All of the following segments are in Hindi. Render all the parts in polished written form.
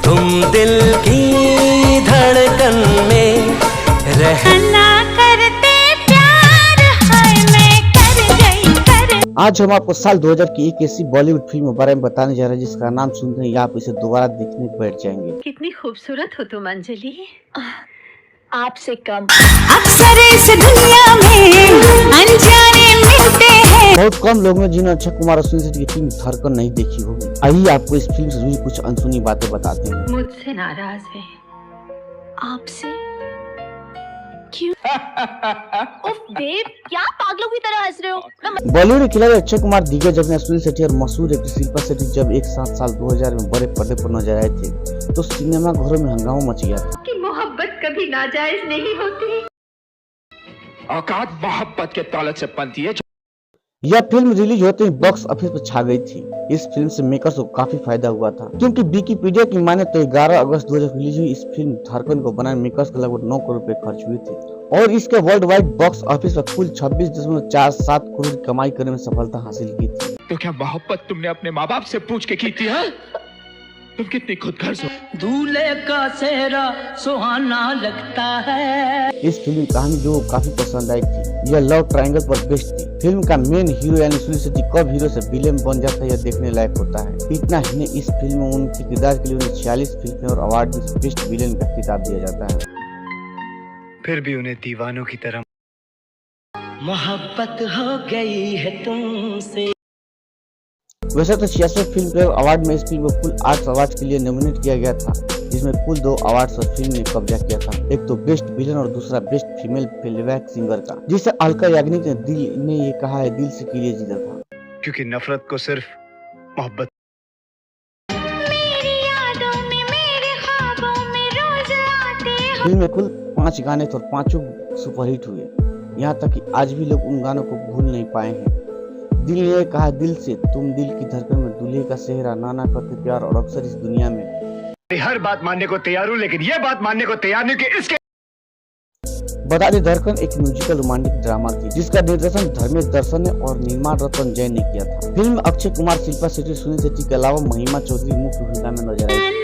तुम दिल की धड़कन में रहना करते प्यार है मैं कर गई कर। आज हम आपको साल 2000 की एक ऐसी बॉलीवुड फिल्म के बारे में बताने जा रहे हैं जिसका नाम सुनते ही आप इसे दोबारा देखने बैठ जाएंगे। कितनी खूबसूरत हो तुम अंजलि। आपसे कम अक्सर इस दुनिया में अनजाने मिलते हैं। बहुत कम लोग हैं जिन्होंने अक्षय कुमार और सुनील शेट्टी की फिल्म धड़कन नहीं देखी होगी। आइए आपको इस फिल्म से जुड़ी कुछ अनसुनी बातें बताते हैं। मुझसे नाराज है। आपसे क्यों? उफ देव, क्या पागलों की तरह हंस रहे हो? बॉलीवुड के खिलाड़ी अक्षय कुमार, दिग्गज अभिनेता सुनील शेट्टी और मशहूर एक्ट्रेस शिल्पा शेट्टी जब एक साथ साल 2000 में बड़े पर्दे पर नजर आए थे तो सिनेमा घरों में हंगामा मच गया था। कि मोहब्बत कभी नाजायज नहीं होती। औकात मोहब्बत के दौलत से बनती है। यह फिल्म रिलीज होते ही बॉक्स ऑफिस पर छा गई थी। इस फिल्म से मेकर्स को काफी फायदा हुआ था क्योंकि विकिपीडिया की माने तो 11 अगस्त 2000 रिलीज हुई इस फिल्म धड़कन को बनाने मेकर्स को लगभग 9 करोड़ रुपए खर्च हुए थे और इसके वर्ल्ड वाइड बॉक्स ऑफिस पर कुल 26.47 करोड़ की कमाई करने में सफलता हासिल की थी। तो क्या मोहब्बत तुमने अपने माँ बाप से पूछ के की थी? हाँ? तुम कितनी खुदगर्ज हो। दूल्हे का चेहरा सुहाना लगता है। इस फिल्म की कहानी जो काफी पसंद आई थी, यह लव ट्रायंगल पर बेस्ड थी। फिल्म का मेन हीरो यानी सुनील शेट्टी कब हीरो से विलेन बन जाता है यह देखने लायक होता है। इतना ही नहीं, इस फिल्म में उनके किरदार के लिए उन्हें 46 फिल्मफेयर अवार्ड में बेस्ट विलेन का खिताब दिया जाता है। फिर भी उन्हें दीवानों की तरह मोहब्बत हो गई है तुमसे। वैसे तो 66 फिल्म फेयर अवार्ड में इस फिल्म को कुल 8 अवार्ड के लिए नॉमिनेट किया गया था जिसमें कुल 2 अवार्ड और फिल्म ने कब्जा किया था। एक तो बेस्ट विलन और दूसरा बेस्ट फीमेल प्लेबैक सिंगर का, जिसे अलका याग्निक ने ये कहा है दिल से के लिए जीता था। क्योंकि नफरत को सिर्फ मोहब्बत मेरी यादों में मेरे ख्वाबों में रोज आते हो। फिल्म में कुल 5 गाने थे और पांचों सुपरहिट हुए। यहाँ तक कि आज भी लोग उन गानों को भूल नहीं पाए हैं। दिल ने कहा दिल से, तुम दिल की धड़कन में, दूल्हे का सेहरा, नाना करते प्यार और अक्सर इस दुनिया में। हर बात मानने को तैयार हूँ लेकिन ये बात मानने को तैयार नहीं कि इसके। बता दें धड़कन एक म्यूजिकल रोमांटिक ड्रामा थी जिसका निर्देशन धर्मेश दर्शन ने और निर्माण रतन जैन ने किया था। फिल्म में अक्षय कुमार, शिल्पा शेट्टी, सुनील शेट्टी के अलावा महिमा चौधरी मुख्य भूमिका में नजर आई।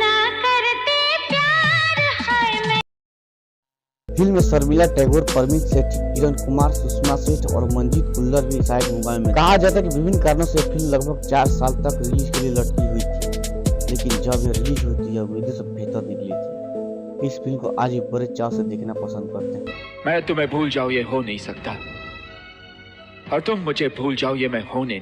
फिल्म में शर्मिला टैगोर, परमीत सेठी, किरण कुमार, सुषमा सेठ और मंजीत कुल्लर भी सहायक भूमिका में। कहा जाता है कि विभिन्न कारणों से फिल्म लगभग 4 साल तक रिलीज के लिए लटकी हुई थी, लेकिन जब यह रिलीज हुई थी यह उम्मीदों से बेहतर निकली थी। इस फिल्म को आज भी बड़े चाव से देखना पसंद करते हैं। मैं तुम्हें भूल जाऊं ये हो नहीं सकता और तुम मुझे भूल जाओ ये मैं होने नहीं